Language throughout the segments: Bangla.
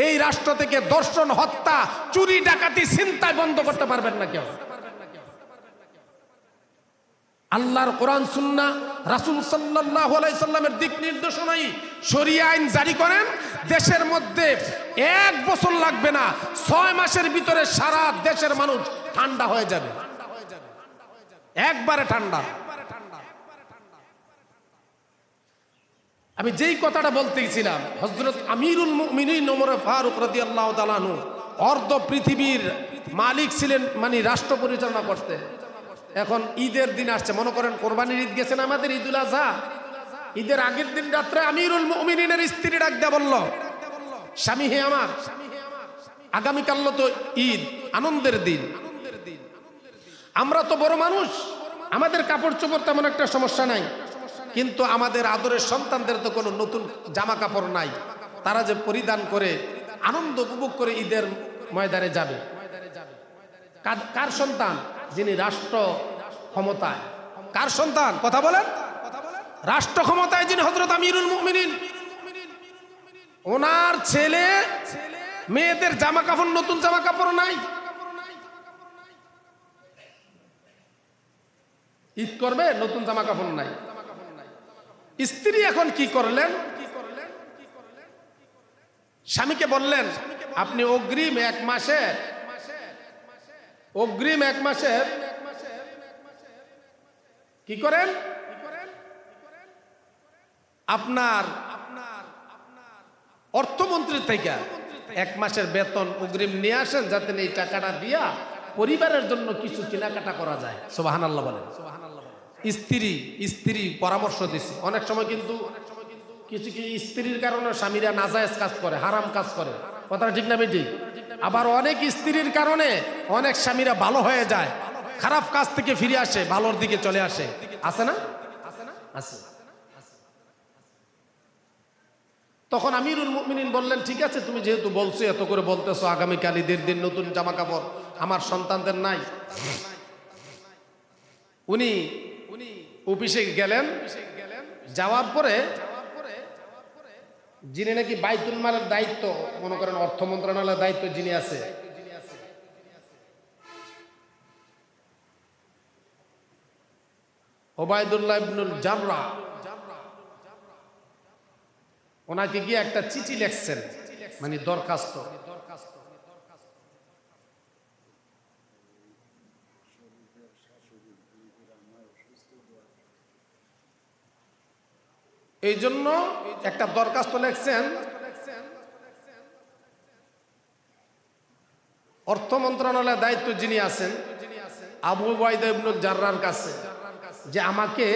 এই রাষ্ট্র থেকে দর্শন, হত্যা, চুরি, ডাকাতি, ছিনতাই বন্ধ করতে পারবেন না কেউ। আল্লাহর কোরআন সুন্নাহ, রাসূল সাল্লাল্লাহু আলাইহি সাল্লামের দিক নির্দেশনাই শরিয়া আইন জারি করেন, দেশের মধ্যে 1 বছর লাগবে না, 6 মাসের ভিতরে সারা দেশের মানুষ ঠান্ডা হয়ে যাবে, একবারে ঠান্ডা। আমি যেই কথাটা বলতে গেছিলাম, হযরত আমিরুল মুমিনিন ওমর ফারুক রাদিয়াল্লাহু তাআলা আনহু অর্ধ পৃথিবীর মালিক ছিলেন, মানে রাষ্ট্র পরিচালনা করতে। এখন ঈদের দিন আসছে, মনে করেন কোরবানির ঈদ গেছেন আমাদের, ঈদুল আজহা, ঈদের আগের দিন রাত্রে আমিরুল মুমিনিনের স্ত্রী ডাক দেয়া বলল, স্বামী হে আমার, আগামীকাল তো ঈদ, আনন্দের দিন, আমরা তো বড় মানুষ, আমাদের কাপড় চোপড় তেমন একটা সমস্যা নাই, কিন্তু আমাদের আদরের সন্তানদের তো কোনো নতুন জামা কাপড় নাই, তারা যে পরিধান করে আনন্দ উপভোগ করে ঈদের ময়দানে যাবে। কার সন্তান? যিনি রাষ্ট্র ক্ষমতায়। কার সন্তান? কথা বলেন। রাষ্ট্র ক্ষমতায় যিনি, হযরত আমিরুল মুমিনিন, ওনার ছেলে মেয়েদের জামা কাপড়, নতুন জামা কাপড় নাই, ঈদ করবে নতুন জামা কাপড় নাই। স্ত্রী এখন কি করলেন? স্বামীকে বললেন, আপনি অগ্রিম 1 মাসের কি করেন, আপনার অর্থমন্ত্রী থেকে 1 মাসের বেতন অগ্রিম নিয়ে আসেন, যাতে এই টাকাটা দিয়া পরিবারের জন্য কিছু কেনাকাটা করা যায়। সুবহানাল্লাহ বলেন। স্ত্রী পরামর্শ দিচ্ছে। অনেক সময় কিন্তু কিছু স্ত্রীর কারণে স্বামীরা নাজায়েজ কাজ করে, হারাম কাজ করে, কথাটা ঠিক না বেটি? আবার অনেক স্ত্রীর কারণে অনেক স্বামীরা ভালো হয়ে যায়, খারাপ কাজ থেকে ফিরে আসে, ভালোর দিকে চলে আসে, আছে না? আছে। তখন আমিরুল মুমিনিন বললেন, ঠিক আছে, তুমি যেহেতু বলছো, এত করে বলতেছো, আগামীকাল ঈদের দিন নতুন জামা কাপড় আমার সন্তানদের নাই। উনি অফিসে গেলেন, যাওয়ার পরে যিনি নাকি বাইতুল মালের দায়িত্ব, মনে করেন অর্থ মন্ত্রণালয়ের দায়িত্ব যিনি আছে, ওবায়দুল্লাহ ইবনুল জাররাহ, ওনাকে গিয়ে একটা চিঠি লিখছেন, মানে দরখাস্ত। এই জন্য একটা দরখাস্ত লিখছেন অর্থ মন্ত্রণালয়ের দায়িত্ব যিনি আছেন আবু উবাইদা ইবনুল জাররাহর কাছে, যে আমাকে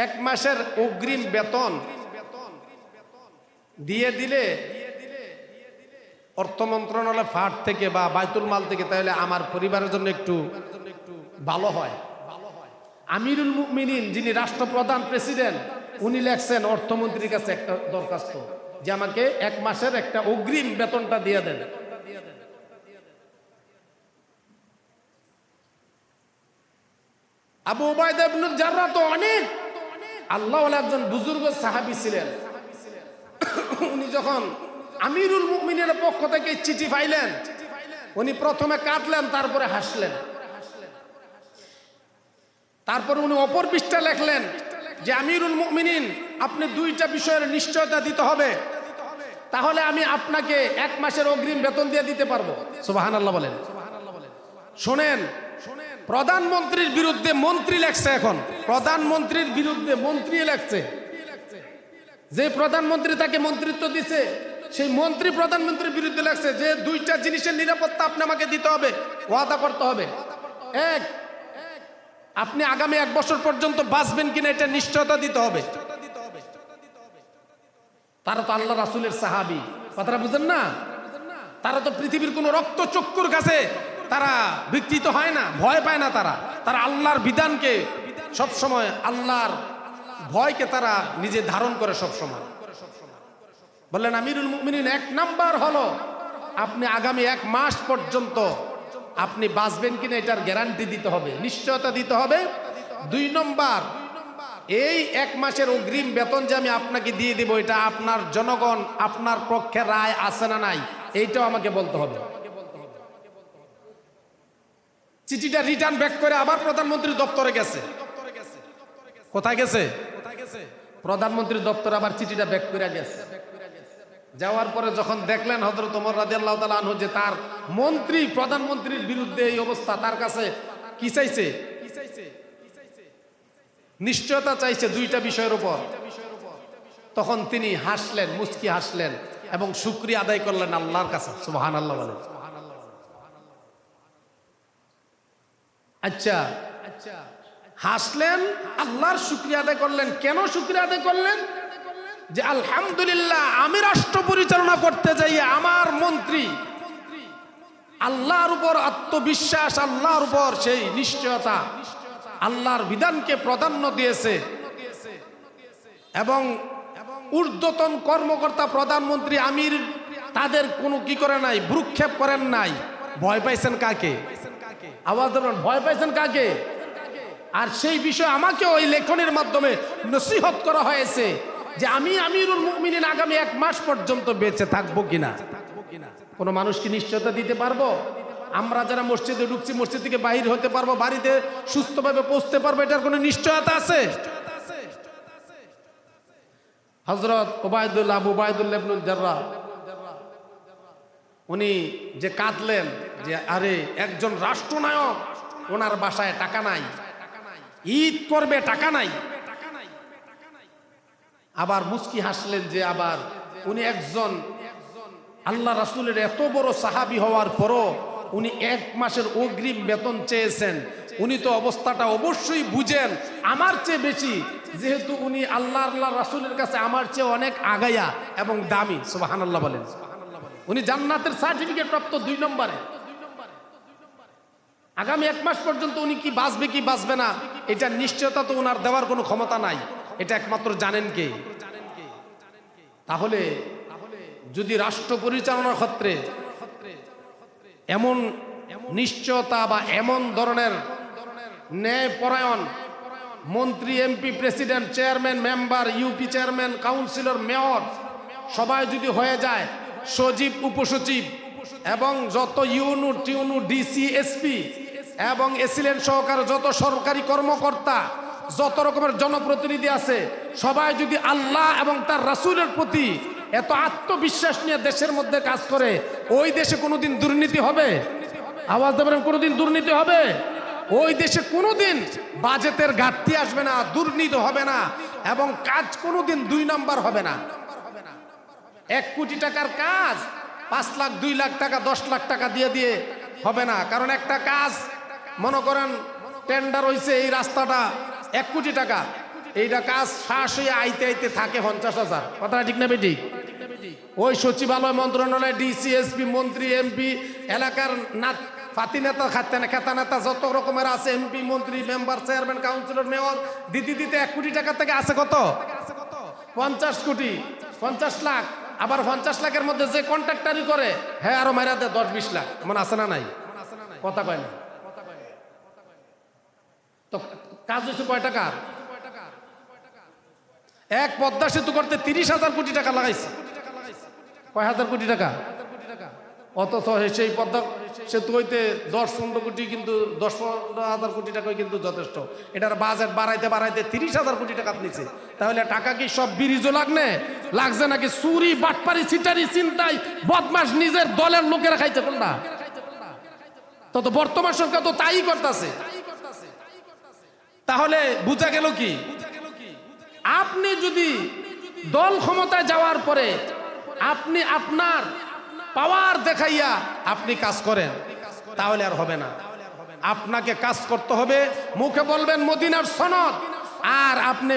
1 মাসের অগ্রিম বেতন দিয়ে দিলে অর্থ মন্ত্রণালয় ফান্ড থেকে বা বাইতুল মাল থেকে, তাহলে আমার পরিবারের জন্য একটু ভালো হয়। আমিরুল মুমিনিন যিনি রাষ্ট্রপ্রধান, প্রেসিডেন্ট, উনি লেখছেন অর্থমন্ত্রীর কাছে একটা দরখাস্ত, যে আমাকে 1 মাসের একটা অগ্রিম বেতনটা দিয়ে দেন। আবু উবাইদা ইবনুল জাররাহ তো অনেক আল্লাহওয়ালা একজন বুজুর্গ সাহাবী ছিলেন। উনি যখন আমিরুল মুমিনের পক্ষ থেকে চিঠি পাইলেন, উনি প্রথমে কাঁদলেন, তারপরে হাসলেন। তারপরে উনি অপর পৃষ্ঠা লেখলেন যে, আমিরুল মুমিনিন, আপনি 2টা বিষয়ের নিশ্চয়তা দিতে হবে, তাহলে আমি আপনাকে 1 মাসের অগ্রিম বেতন দিয়ে দিতে পারবো। সুবহানাল্লাহ বলেন। শোনেন, প্রধানমন্ত্রীর বিরুদ্ধে মন্ত্রী লেখছে, এখন প্রধানমন্ত্রীর বিরুদ্ধে মন্ত্রী লেখছে, যে প্রধানমন্ত্রী তাকে মন্ত্রিত্ব দিছে, সেই মন্ত্রী প্রধানমন্ত্রীর বিরুদ্ধে লেখছে যে 2টা জিনিসের নিরাপত্তা আপনি আমাকে দিতে হবে, ওয়াদা করতে হবে। 1, আপনি আগামী 1 বছর পর্যন্ত বাঁচবেন কিনা এটা নিশ্চয়তা দিতে হবে। তারা তো আল্লাহ রাসূলের সাহাবী, কথাটা বুঝেন না? তারা তো পৃথিবীর কোন রক্ত চক্ষুর কাছে তারা বিকৃত হয় না, ভয় পায় না। তারা আল্লাহর বিধানকে সবসময়, আল্লাহর ভয়কে তারা নিজে ধারণ করে সবসময়। বললেন আমিরুল মুমিনিন, 1 নাম্বার হলো আপনি আগামী 1 মাস পর্যন্ত আপনি বাঁচবেন কিনা এটার গ্যারান্টি দিতে হবে, নিশ্চয়তা দিতে হবে। 2 নম্বর, এই 1 মাসের অগ্রিম বেতন যে আমি আপনাকে দিয়ে দিব, এটা আপনার জনগণ আপনার পক্ষে রায় আছে না নাই, এইটাও আমাকে বলতে হবে। চিঠিটা রিটার্ন ব্যাক করে আবার প্রধানমন্ত্রীর দপ্তরে গেছে। কোথায় গেছে? প্রধানমন্ত্রীর দপ্তরে আবার চিঠিটা ব্যাক করে গেছে। যাওয়ার পরে যখন দেখলেন হযরত ওমর রাদিয়াল্লাহু তাআলা আনহু যে তার মন্ত্রী প্রধানমন্ত্রীর বিরুদ্ধে এই অবস্থা, তার কাছে কি চাইছে? নিশ্চয়তা চাইছে 2টা বিষয়ের উপর। তখন তিনি হাসলেন, মুস্কি হাসলেন এবং শুকরিয়া আদায় করলেন আল্লাহর কাছে। সুবহানাল্লাহ বলেন। আচ্ছা, হাসলেন, আল্লাহর শুকরিয়া আদায় করলেন। কেন শুকরিয়া আদায় করলেন? যে আলহামদুলিল্লাহ, আমি রাষ্ট্র পরিচালনা করতে যাই, আমার মন্ত্রী আল্লাহর উপর আত্মবিশ্বাস, আল্লাহর উপর সেই নিশ্চয়তা, আল্লাহর বিধানকে প্রাধান্য দিয়েছে এবং ঊর্ধ্বতন কর্মকর্তা প্রধানমন্ত্রী আমির তাদের কোনো কি করে নাই, ভ্রুক্ষেপ করেন নাই। ভয় পাইছেন কাকে? আওয়াজ দেবেন, ভয় পাইছেন কাকে? আর সেই বিষয় আমাকে ওই লেখনের মাধ্যমে নসিহত করা হয়েছে যে আমি আমিরুল মুমিনিন আগামী 1 মাস পর্যন্ত বেঁচে থাকবো কিনা। কোনো মানুষ কি নিশ্চয়তা দিতে পারবো? আমরা যারা মসজিদে ঢুকছি, মসজিদ থেকে বাহির হতে পারবো, বাড়িতে সুস্থভাবে পৌঁছতে পারবো, এটার কোনো নিশ্চয়তা আছে? হযরত উবাইদুল্লাহ, আবু উবাইদুল্লাহ ইবনে জাররাহ, উনি যে কাঁদলেন যে আরে একজন রাষ্ট্রনায়ক, ওনার বাসায় টাকা নাই, ঈদ করবে টাকা নাই। আবার মুস্কি হাসলেন যে আবার উনি একজন আল্লাহ রাসূলের এত বড় সাহাবী হওয়ার পরও উনি 1 মাসের অগ্রিম বেতন চেয়েছেন। উনি তো অবস্থাটা অবশ্যই বুঝেন আমার চেয়ে বেশি, যেহেতু উনি আল্লাহ রাসূলের কাছে আমার চেয়ে অনেক আগায়া এবং দামি। সুবহানাল্লাহ বলেন। উনি জান্নাতের সার্টিফিকেট প্রাপ্ত 2 নম্বরে। আগামী 1 মাস পর্যন্ত উনি কি বাঁচবে কি বাঁচবে না, এটা নিশ্চয়তা তো ওনার দেওয়ার কোনো ক্ষমতা নাই, এটা একমাত্র জানেন কে? তাহলে যদি রাষ্ট্র পরিচালনার ক্ষেত্রে এমন নিশ্চয়তা বা এমন ধরনের ন্যায়পরায়ণ মন্ত্রী, MP, president, chairman, member, UP chairman, councillor, mayor সবাই যদি হয়ে যায়, সচিব, উপসচিব এবং যত ইউনু, টিউনু, ডিসি, এসপি এবং এসিলেন্ট সহকারে যত সরকারি কর্মকর্তা, যত রকমের জনপ্রতিনিধি আছে, সবাই যদি আল্লাহ এবং তার রাসূলের প্রতি এত আত্মবিশ্বাস নিয়ে দেশের মধ্যে কাজ করে, ওই দেশে কোনোদিন দুর্নীতি হবে? আওয়াজ দেবেন, কোনোদিন দুর্নীতি হবে? ওই দেশে কোনোদিন বাজেটের ঘাটতি আসবে না, দুর্নীতি হবে না এবং কাজ কোনোদিন 2 নাম্বার হবে না। 1 কোটি টাকার কাজ 5 লাখ, 2 লাখ টাকা, 10 লাখ টাকা দিয়ে হবে না। কারণ একটা কাজ মনে করেন টেন্ডার হয়েছে, এই রাস্তাটা 1 কোটি টাকা, এইটা কাজ ফাঁস হয়ে আইতে আইতে থাকে 50,000। কথাটা ঠিক না বেঠিক? ওই সচিবালয়, মন্ত্রণালয়, ডিসি, এসপি, মন্ত্রী, এমপি, এলাকার ফাতি নেতা, খেতা নেতা যত রকমের আছে, এমপি, মন্ত্রী, মেম্বার, চেয়ারম্যান, কাউন্সিলর, মেয়র, দিতে 1 কোটি টাকা থেকে আছে কত? 50 কোটি, 50 লাখ। আবার 50 লাখের মধ্যে যে কন্ট্রাক্টারি করে, হ্যাঁ আরো মাইরা দেয় 10-20 লাখ। এমন আছে না নাই? কথা কয় না। তো কাজ হচ্ছে কয় টাকা? 1 পদ্মা সেতু করতে 30,000 কোটি টাকা লাগাইছে। কয় হাজার কোটি টাকা? অথচ সেই পদ্মা সেতু হইতে 10-15 কোটি, কিন্তু 10-15 কোটি টাকাই কিন্তু যথেষ্ট। এটার বাজেট বাড়াইতে 30,000 কোটি টাকা নিচ্ছে। তাহলে টাকা কি সব বিরিজও লাগছে নাকি চুরি, বাটপারি, সিটারি, চিন্তাই, বদমাস নিজের দলের লোকেরা খাইছে? কোনটা? তত বর্তমান সরকার তো তাই করতেছে। তাহলে বুঝা গেল কি, আপনি যদি দল ক্ষমতায় যাওয়ার পরে আপনি আপনার পাওয়ার দেখাইয়া আপনি কাজ করেন, তাহলে আর হবে না। আপনাকে কাজ করতে হবে, মুখে বলবেন মদিনার সনদ, আর আপনি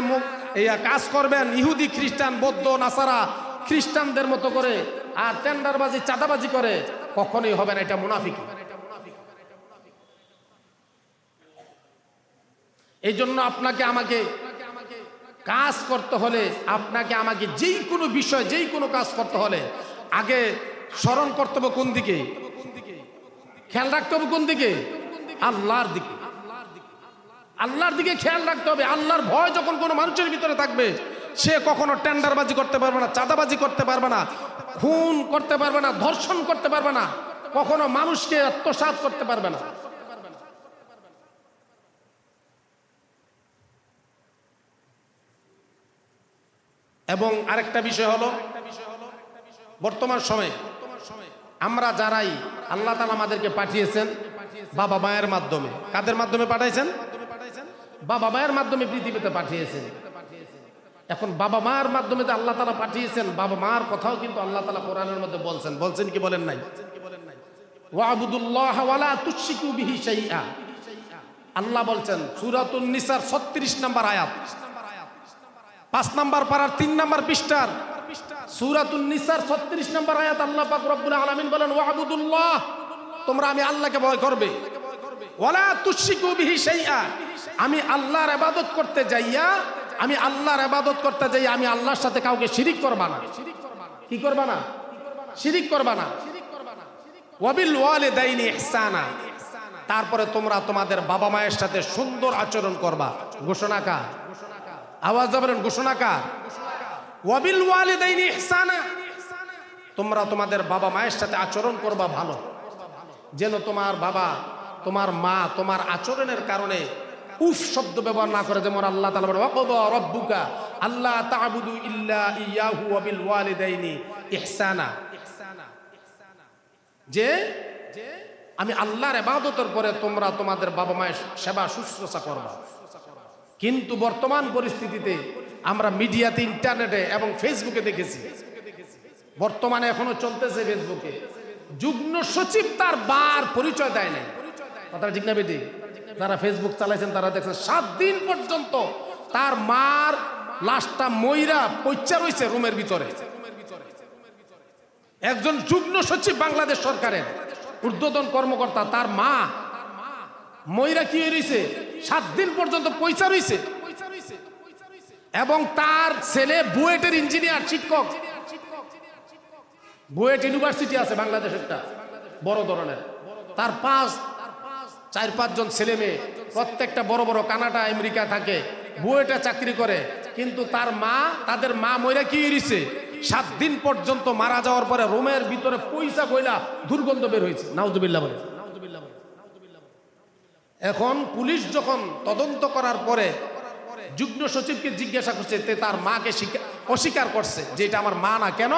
কাজ করবেন ইহুদি, খ্রিস্টান, বৌদ্ধ, নাসারা, খ্রিস্টানদের মতো করে, আর টেন্ডারবাজি, চাঁদাবাজি করে কখনোই হবে না। এটা মুনাফিকি। এই জন্য আপনাকে আমাকে কাজ করতে হলে, আপনাকে আমাকে যেই কোনো বিষয়, যেই কোনো কাজ করতে হলে আগে স্মরণ করতে হবে কোন দিকে, খেয়াল রাখতে হবে কোন দিকে? আল্লাহর দিকে। আল্লাহর দিকে খেয়াল রাখতে হবে। আল্লাহর ভয় যখন কোনো মানুষের ভিতরে থাকবে, সে কখনো টেন্ডারবাজি করতে পারবে না, চাঁদাবাজি করতে পারবে না, খুন করতে পারবে না, ধর্ষণ করতে পারবে না, কখনো মানুষকে আত্মসাৎ করতে পারবে না। এবং আরেকটা বিষয় হলো, বর্তমান সময়ে আমরা যারাই আল্লাহ তাআলা আমাদেরকে পাঠিয়েছেন বাবা মায়ের মাধ্যমে, কাদের মাধ্যমে পাঠাইছেন? বাবা মায়ের মাধ্যমে পৃথিবীতে পাঠিয়েছেন। এখন বাবা মায়ের মাধ্যমে যে আল্লাহ তাআলা পাঠিয়েছেন, বাবা মার কথাও কিন্তু আল্লাহ তাআলা কোরআনের মধ্যে বলছেন কি বলেন নাই? ওয়াবুদুল্লাহ ওয়ালা তুশরিকু বিহি শাইআ। আল্লাহ বলছেন সূরাতুন নিসার 36 নম্বর আয়াত, 5 নম্বর পারার 3 নম্বর পৃষ্ঠার সূরাতুন নিসার 36 নম্বর আয়াত। আল্লাহ পাক রব্বুল আলামিন বলেন ওয়াবুদুল্লাহ, তোমরা আমি আল্লাহকে ভয় করবে, ওয়ালা তুশরিকু বিহি শাইআ, আমি আল্লাহর ইবাদত করতে যাইয়া আমি আল্লাহর সাথে কাউকে শিরিক করবা না। কি করবা না? শিরিক করবা না। ওয়াবিল ওয়ালিদাইনি ইহসানা, তারপরে তোমরা তোমাদের বাবা মায়ের সাথে সুন্দর আচরণ করবা। ঘোষণা কার? আওয়াজ বলেন, ঘোষণা কার? ওয়াবিল ওয়ালিদাইনি ইহসানা, তোমরা তোমাদের বাবা মায়ের সাথে আচরণ করবা ভালো, যেন তোমার বাবা তোমার মা তোমার আচরণের কারণে উফ শব্দ ব্যবহার না করে। যেমন আল্লাহ তাআলা বলেন ওয়াকাদা রাব্বুকা আল্লা তা'বুদু ইল্লা ইয়াহু ওয়া বিল ওয়ালিদাইনি ইহসানা, যে আমি আল্লাহর ইবাদতের পরে তোমরা তোমাদের বাবা মায়ের সেবা শুশ্রূষা করবা। কিন্তু বর্তমান পরিস্থিতিতে আমরা মিডিয়াতে, ইন্টারনেটে এবং ফেসবুকে দেখেছি, বর্তমানে এখনো চলতেছে ফেসবুকে, যুগ্ম সচিব তার বার পরিচয় দেয় নাই। কথা ঠিক না বেটি? যারা ফেসবুক চালাইছেন তারা দেখছেন 7 দিন পর্যন্ত তার মার লাশটা মইরা পইচা রইছে রুমের ভিতরে। একজন যুগ্ম সচিব বাংলাদেশ সরকারের ঊর্ধ্বতন কর্মকর্তা, তার মা মইরা কি হইছে 7 দিন পর্যন্ত পইচা রইছে। এবং তার ছেলে বুয়েটের ইঞ্জিনিয়ার, শিক্ষক, বুয়েট ইউনিভার্সিটি আছে বাংলাদেশের একটা বড় ধরনের, তার 4-5 জন ছেলে মেয়ে, প্রত্যেকটা বড় বড় কানাডা আমেরিকা থাকে, বুয়েটে চাকরি করে। কিন্তু তাদের মা মইরা কি হইছে 7 দিন পর্যন্ত, মারা যাওয়ার পরে রুমের ভিতরে পয়সা কইলা দুর্গন্ধ বের হয়েছে। নাউজুবিল্লাহ বলে। এখন পুলিশ যখন তদন্ত করার পরে যুগ্ম সচিবকে জিজ্ঞাসা করছে, তার মাকে অস্বীকার করছে যে এটা আমার মা না। কেন?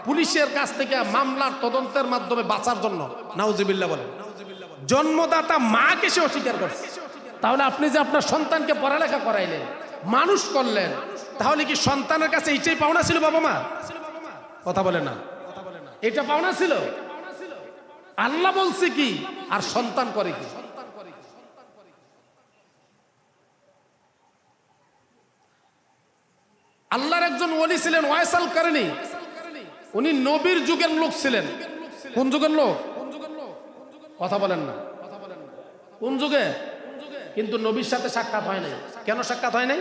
পুলিশের কাছ থেকে মামলার তদন্তের মাধ্যমে বাঁচার জন্য। নাউজুবিল্লাহ বলে। জন্মদাতা মাকে সে অস্বীকার করছে। তাহলে আপনি যে আপনার সন্তানকে পড়ালেখা করাইলেন, মানুষ করলেন, তাহলে কি সন্তানের কাছে এইটাই পাওনা ছিল? বাবা মা কথা বলে না, এটা পাওনা ছিল? আল্লাহ বলছে কি আর সন্তান করে কি? আল্লাহর একজন ওলি ছিলেন ওয়াইস আল কারনী, উনি নবীর যুগের লোক ছিলেন। কোন যুগের লোক? কথা বলেন না, কোন যুগে? কিন্তু নবীর সাথে সাক্ষাৎ হয় নাই। কেন সাক্ষাৎ হয় নাই?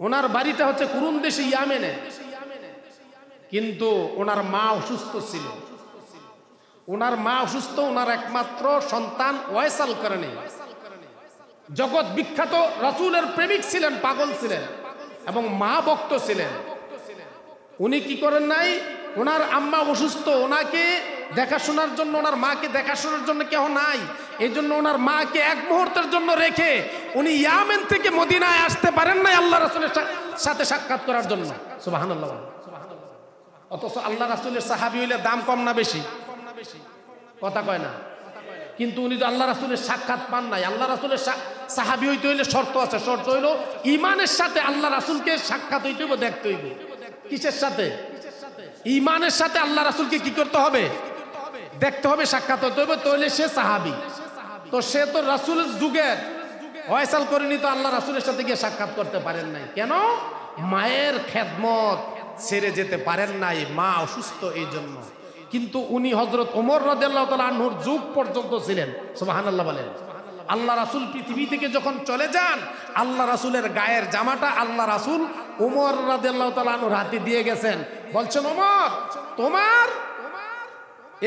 ওনার বাড়িটা হচ্ছে কুরুন দেশে, ইয়ামেনে। কিন্তু ওনার মা অসুস্থ ছিল। ওনার মা অসুস্থ, ওনার একমাত্র সন্তান ওয়াইস আল কারনী জগৎ বিখ্যাত রাসূলের প্রেমিক ছিলেন, পাগল ছিলেন এবং মা ভক্ত ছিলেন। উনি কি করেন নাই, ওনার আম্মা অসুস্থ, ওনাকে দেখাশোনার জন্য, ওনার মাকে দেখাশোনার জন্য কেউ নাই, এই জন্য ওনার মাকে এক মুহূর্তের জন্য রেখে উনি ইয়ামেন থেকে মদিনায় আসতে পারেন নাই আল্লাহ রাসূলের সাথে সাক্ষাৎ করার জন্য। সুবহানাল্লাহ। অথচ আল্লাহ রাসূলের সাহাবী হইলে দাম কম না বেশি? কথা কয় না। কিন্তু উনি তো আল্লাহ রাসূলের সাক্ষাৎ পান নাই। আল্লাহ রাসূলের সাহাবী হইতে হইলে শর্ত আছে। শর্ত হইল ঈমানের সাথে আল্লাহ রাসূলকে সাক্ষাৎ হইতে হইব, দেখতে হইব। কিসের সাথে? ঈমানের সাথে আল্লাহ রাসূলকে কি করতে হবে? দেখতে হবে, সাক্ষাৎ হতে হবে, তাহলে সে সাহাবী। তো সে তো রাসূলের যুগের ওয়াইস আল কারনী, তো আল্লাহ রাসূলের সাথে গিয়ে সাক্ষাৎ করতে পারেন নাই। কেন? মায়ের খেদমত ছেড়ে যেতে পারেন নাই, মা অসুস্থ এই জন্য। কিন্তু উনি হযরত ওমর রাদিয়াল্লাহু তাআলা আনহুর যুগ পর্যন্ত ছিলেন। সুবহানাল্লাহ বলেন। আল্লাহ রাসূল পৃথিবী থেকে যখন চলে যান, আল্লাহ রাসূলের গায়ের জামাটা আল্লাহ রাসূল ওমর রাদিয়াল্লাহু তাআলা আনহুর হাতে দিয়ে গেছেন। বলছেন, ওমর, তোমার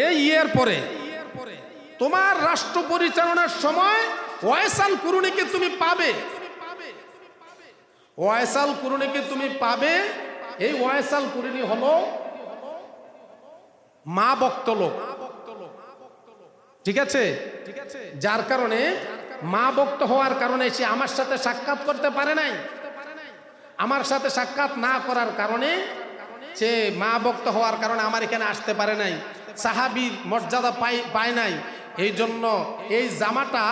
এই ইয়ের পরে, তোমার রাষ্ট্র পরিচালনার সময় ওয়াইসাল কুরুনিকে তুমি পাবে, ওয়াইসাল কুরুনিকে তুমি পাবে। এই ওয়াইসাল কুরুনি হলো মা বক্ত লোক, ঠিক আছে? যার কারণে মা বক্ত হওয়ার কারণে সে আমার সাথে সাক্ষাৎ করতে পারে নাই। আমার সাথে সাক্ষাৎ না করার কারণে সে মা বক্ত হওয়ার কারণে আমার এখানে আসতে পারে নাই, সাহাবীর মর্যাদা পায় নাই। এই জন্য এই জামাটা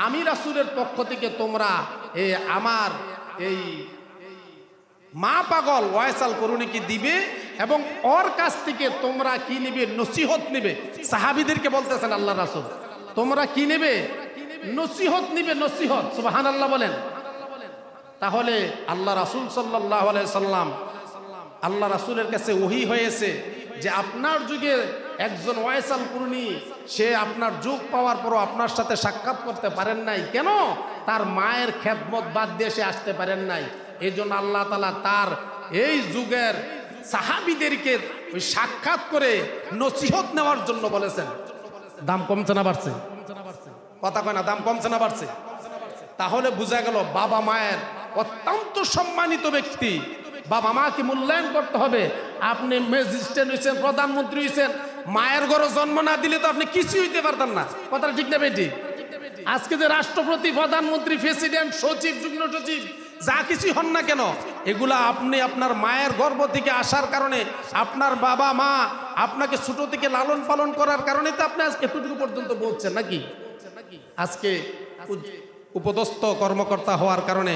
আমি রাসূলের পক্ষ থেকে তোমরা আমার এই মা পাগল ওয়াইসাল কুরুনিকে দিবে এবং ওর কাছ থেকে তোমরা কি নিবে? নসিহত নিবে। সাহাবীদেরকে বলতেছেন আল্লাহ রাসূল, তোমরা কি নেবে? নসিহত নিবে, নসিহত। সুবহানাল্লাহ বলেন। তাহলে আল্লাহ রাসূল সাল্লাল্লাহু আলাইহি সাল্লাম, আল্লাহ রাসূলের কাছে ওহী হয়েছে যে আপনার যুগে একজন ওয়াইসাল কুরুনি, সে আপনার যুগ পাওয়ার পরও আপনার সাথে সাক্ষাৎ করতে পারেন নাই। কেন? তার মায়ের খেদমত বাদ দিয়ে সে আসতে পারেন নাই। এই জন্য আল্লাহ তাআলা তার এই যুগের সাহাবীদেরকে ওই সাক্ষাৎ করে নসিহত নেওয়ার জন্য বলেছেন। দাম কমছে না বাড়ছে? কথা কয় না, দাম কমছে না বাড়ছে? তাহলে বোঝা গেল বাবা মায়ের অত্যন্ত সম্মানিত ব্যক্তি। বাবা মাকে মূল্যায়ন করতে হবে। আপনি ম্যাজিস্ট্রেট হয়েছেন, প্রধানমন্ত্রী হয়েছেন, মায়ের ঘরে জন্ম না দিলে তো আপনি কিছুই হইতে পারতেন না। কথাটা ঠিক না বেটি? আজকে যে রাষ্ট্রপতি, প্রধানমন্ত্রী, প্রেসিডেন্ট, সচিব, যুগ্ম সচিব যা কিছুই হন না কেন, এগুলা আপনি আপনার মায়ের গর্ভ থেকে আসার কারণে, আপনার বাবা মা আপনাকে ছোট থেকে লালন পালন করার কারণে তো আপনি আজকে এতটুকু পর্যন্ত বলছেন নাকি? আজকে উপদস্থ কর্মকর্তা হওয়ার কারণে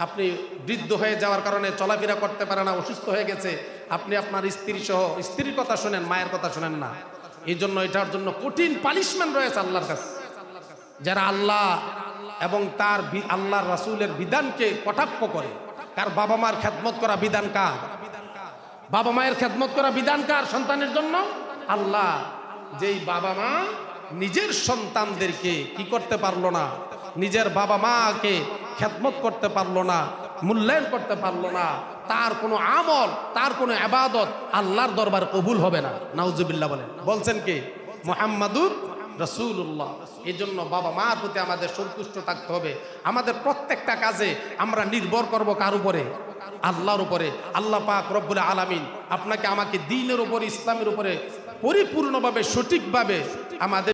আপনি বৃদ্ধ হয়ে যাওয়ার কারণে চলাফেরা করতে পারে না, অসুস্থ হয়ে গেছে, আপনি আপনার স্ত্রী সহ স্ত্রীর কথা শোনেন, মায়ের কথা শোনেন না। এই জন্য এটার জন্য কঠিন পানিশমেন্ট রয়েছে আল্লাহর কাছে। যারা আল্লাহ এবং তার আল্লাহর রাসূলের বিধানকে কটাক্ষ করে, কার বাবা মার খেদমত করা বিধান কার? বাবা মায়ের খেদমত করা বিধান কার সন্তানের জন্য? আল্লাহ। যেই বাবা মা নিজের সন্তানদেরকে কি করতে পারলো না, নিজের বাবা মাকে খেদমত করতে পারলো না, মূল্যায়ন করতে পারলো না, তার কোনো আমল, তার কোনো ইবাদত আল্লাহর দরবার কবুল হবে না। নাউজুবিল্লাহ বলেন। বলছেন কি? মুহাম্মাদুর রাসূলুল্লাহ। এই জন্য বাবা মার প্রতি আমাদের সন্তুষ্ট থাকতে হবে। আমাদের প্রত্যেকটা কাজে আমরা নির্ভর করব কার উপরে? আল্লাহর উপরে। আল্লাহ পাক রব্বুল আলামিন আপনাকে আমাকে দ্বীনের উপরে, ইসলামের উপরে পরিপূর্ণভাবে, সঠিকভাবে আমাদের